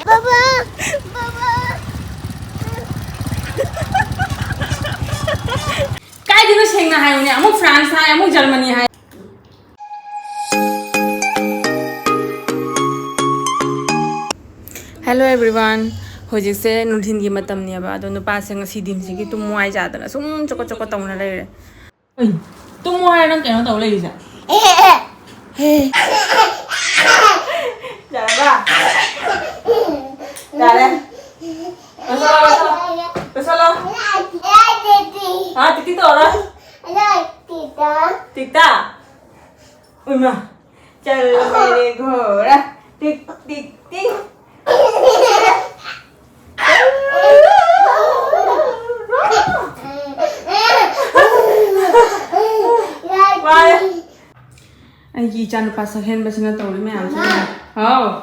Baba. Baba. Cái gì nó sinh là hay nè, một France hay, một Germany hay. Hello everyone. Hojik se nuthin gi matam ni ba do no pa se ngasi dim si gi tum moi ja da sum choko choko tong na le. Oi. Tum moi nang ke no tong le ja. Ja ba. Ja le. Besalo. Ah, titi to ra. Tita. Ui mà. Chal mere ghora. Tik tik tik. Anh chị chăn pa sa hen ba sina tàu đi mẹ ăn chứ. Hao.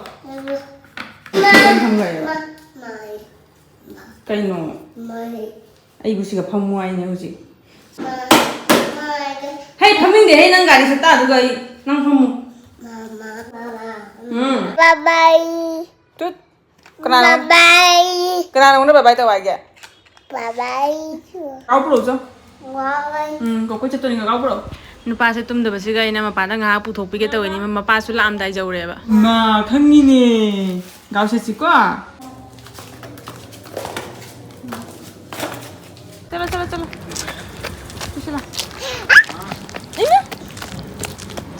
Anh không vậy à? Cái nọ. Ai bữa gặp phong muai nè bữa Hay phong mình để hay năng gari sa ta du gai năng phong. Bye bye. Tut. Kenapa? Bye bye. Kenapa udah bye-bye tau aja? Bye bye. Kau perlu so? Wow. Kau cakap ni kau perlu. Nupa saya tum dah bersih gaya nama pada ngah putuk pergi tahu ini, mama pas sulah am dah jauh reba. Nah, kan ini, kau sih kau. Calo. Bismillah. Ini?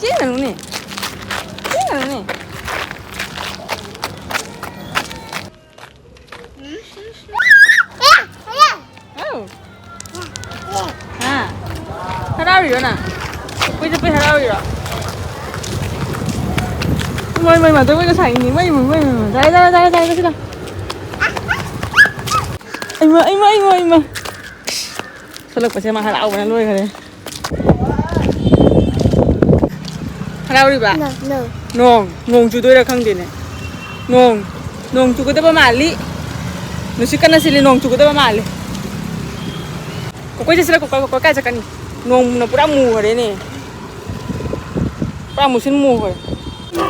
Jangan ni. Harau rồi nè, bây giờ harau rồi. Mày mà tôi mới có sành gì mày đây cái gì đâu. Anh mà. Sao lực phải xem mà harau mà nuôi rồi. Harau đi bà. Nong chú tôi đã khăng tiền này. Nong chú có tới bao mali. Nó chỉ cần là xí nong chú có tới bao mali. Có cái gì sẽ có cái gì cả nè. Nong nó pura mù rồi đấy nè. Pura mù xin mù rồi. Nó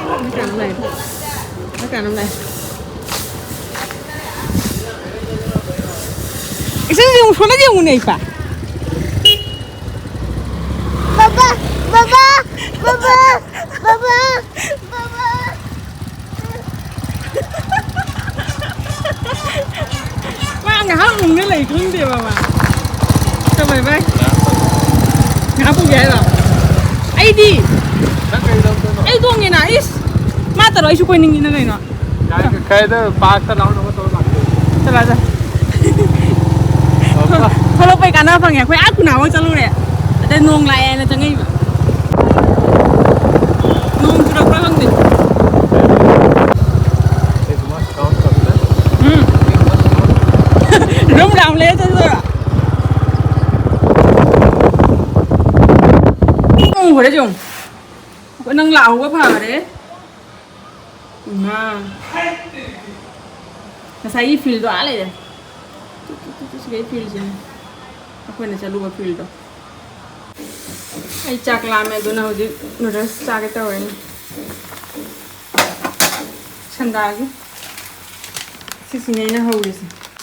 cả năm này. Cái gì dùng số nó dùng này phải. Baba. Má ngã hông cái này cũng được mà. Sao mày bay? Ngã cũng vậy rồi. Ai đi? Ai tuang nghe nãy? Má tao nói chú quên những cái này nọ. Cái đó ba cái lão nó có tôi làm. Sao lại vậy? Thôi lúc bây cả nó phần nhà khoe ác của nào cho luôn nè. Để nuông lại là cho ngay. Nuông chú đâu có hơn gì. Đúng làm lên cho rồi ạ. Ngủ đấy chồng. Có nâng lạo có phở đấy. Mà. Nó say feel đó lại đấy. Cái feel gì. Quên là chalu feel đó. Ai chắc làm mẹ tôi nào chứ noodles chắc cái tao ấy. Chanda chứ. Sisi này nó hầu đi.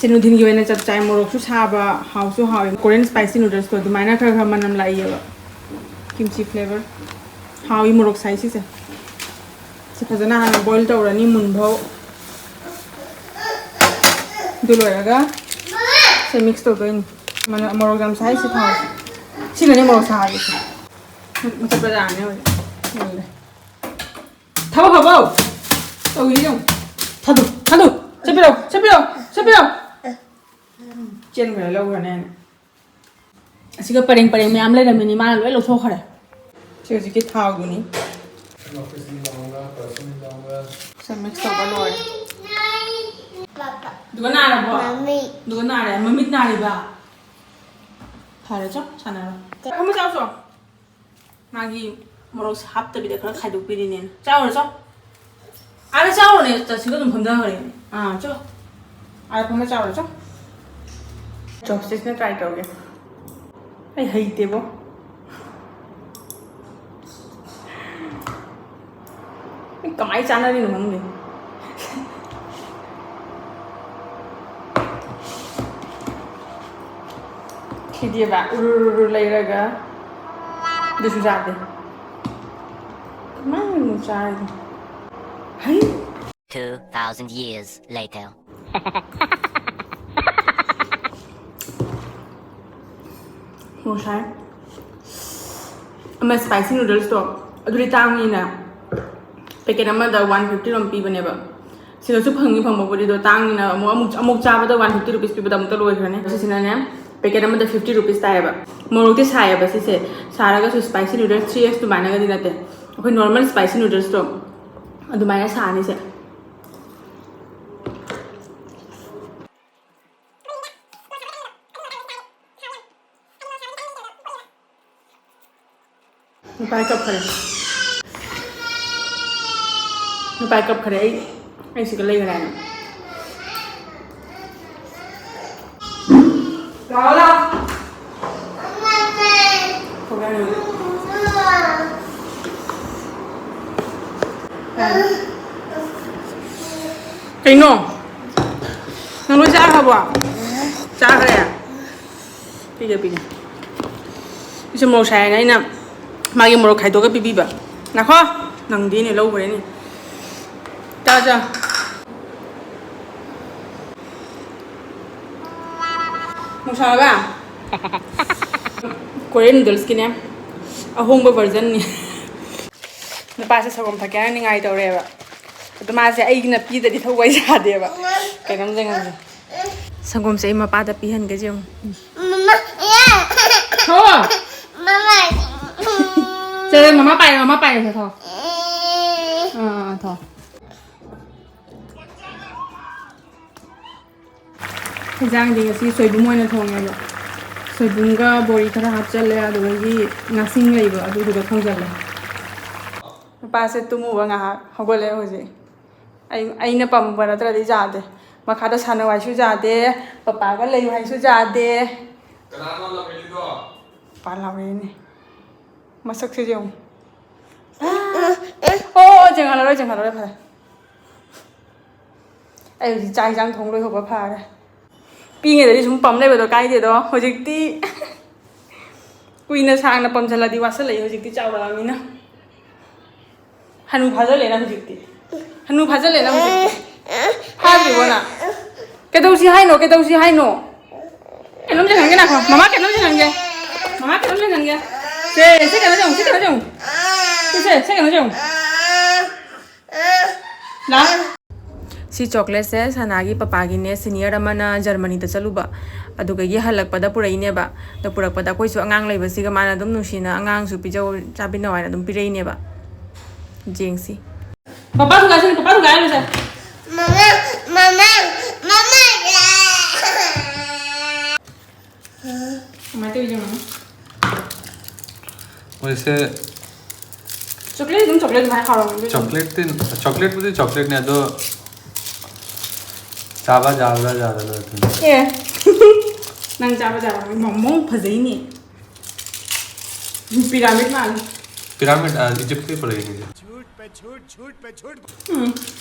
Sinu din gi wena chap chai morok su chaba how su how Korean spicy noodles to maina kha manam lai ya kimchi flavor how I morok sai si se phajana han boil to rani mun bho duloraga se mix to doin man morok jam sai si thau sina ne morok sai si mo chap ra ne oi thau habo to yi jong thadu chấp đâu trên phải lâu rồi nè chỉ có pareng mày am lên là mình mà lưỡi lâu thô khỏi chỉ có cái thau của ní sao mix tàu vào rồi đứa nào là bỏ đứa nào đấy mà mít nào thì bà thà đấy chắc chả nào không có sao rồi mà gì một hấp tới bây giờ nó khai được pin nè sao rồi sao ai đã sao rồi nè chỉ có dùng phần da rồi à chứ ai không có sao rồi chứ chopstick ने try करोगे आई हईते वो Kamai chana ni nung ni. Dia ba lay raga dia susah deh mana mau cari hai 2,000 years later. mau cari ama spicy noodles to aduri tang ni na packet ama da 150 rom pi bane ba sino su phangi phangba bodi do tang ni na amuk chaba da 150 rupees pi ba dam ta loi khrane sina ne packet ama da 50 rupees ta ba morok te sai ba si se saraga su spicy noodles 3x to mana ga dinate okay normal spicy noodles to adu mana sa ni se Nupai cup khare ai sik lei gara Kala Cái nọ nó nuôi cha hả bà cha hả đấy à bây giờ bây màu xài này nè mà cái màu khai tôi cái bì bà nè khó nằng đi này lâu rồi này cha chưa màu xài bà Korean noodles kia nè ahong version này nó ba sẽ sao còn phải cái này ngay đầu rồi bà tụi mà sẽ ai nè pi để đi thâu quay ra đi bà cái nắm răng này sang hôm sẽ mà ba tập pi hơn cái gì không Mama, yeah. thôi Mama. chơi mama bay rồi thôi thôi thời gian thì cái sôi bún này thôi nha sôi bún cái bори thara hấp chân lấy rồi cái ngã sinh lấy vào rồi được không giờ lấy ba sẽ tụi mua ngã học cái lấy rồi gì anh nó bấm vào đó đi ra đấy mà khá là sẵn ngoài suy ra đấy papa cái lấy hay suy ra đấy ba làm cái này mà sắc thế không ô chẳng hạn rồi phải ai thì trai giang thông rồi học bà phà đấy pi ngày đấy chúng bấm đây vào đó cái gì đó hồi dịch tí quy nó sang nó bấm chân là đi qua sẽ lấy hồi dịch tí chào là mình á hanu phá lên là hồi dịch tí hanu phá lên là hồi dịch tí phá gì vậy nè cái đâu xí hay nổ cái nấm chẳng cái nào không mama cái nấm chẳng cái 네, 색깔 나죠? 그치? 색깔 나죠? 나? C chocolate से सनागी पपागी ने senior अमना Germany ता चलुबा अदुगा ये हलकपदा पुरैनेबा the पुरकपदा कोइसु अंगांग लैबसिगा माना दम नुसिना अंगांग सु पिजौ चाबिना वाइना दम पिरैनेबा जेंगसी पापा गाय ले जा Mama. माते जो ना वैसे चॉकलेट भाई खाओ चॉकलेट मुझे चॉकलेट नहीं तो चाबा ज़्यादा लगता है ये नंग चाबा मम्मो फजेनी पिरामिड इजिप्ट की पड़ेगी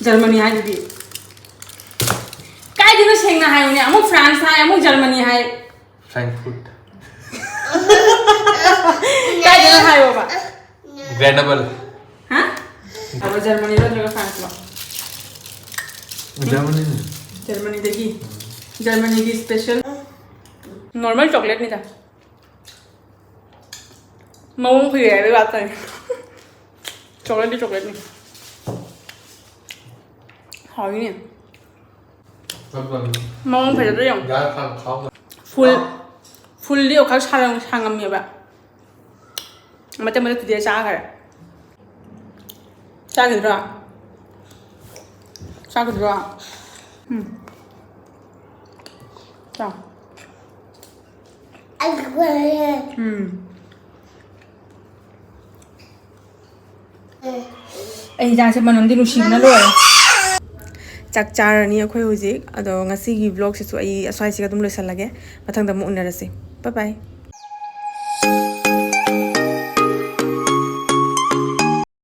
जर्मनी है जी काय दिनो सेंगना है उन्हें अमुक फ्रांस है अमुक जर्मनी है फ्रैंकफर्ट काय दिनो है बाबा ग्रेनेबल हाँ अब जर्मनी लो जगह फ्रांस लो जर्मनी देखी जर्मनी की स्पेशल नॉर्मल चॉकलेट नहीं था मऊं फिर है भी बात है चॉकलेट नहीं हाँ ही नहीं मऊं फिर तो यंग फुल लियो खास सांगम ये बा मतलब तुझे चाह कर चाह किधर चाह ai jang se manom di nusi na loi chak charani akhoi hojik ado ngasi gi vlog se su ai aswai siga dum loisalage mathang da mu unarase bye bye